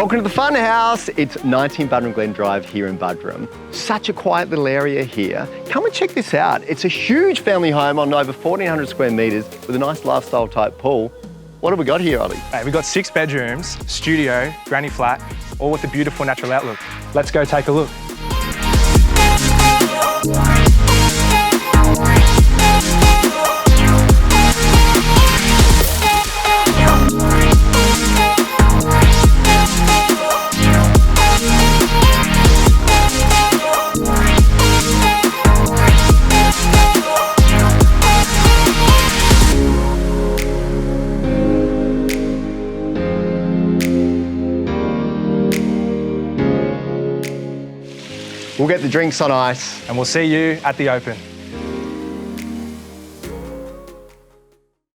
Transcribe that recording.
Welcome to the fun house. It's 19 Buderim Glen Drive here in Buderim. Such a quiet little area here. Come and check this out. It's a huge family home on over 1,400 square metres with a nice lifestyle type pool. What have we got here, Ollie? We've got 6 bedrooms, studio, granny flat, all with a beautiful natural outlook. Let's go take a look. We'll get the drinks on ice. And we'll see you at the open.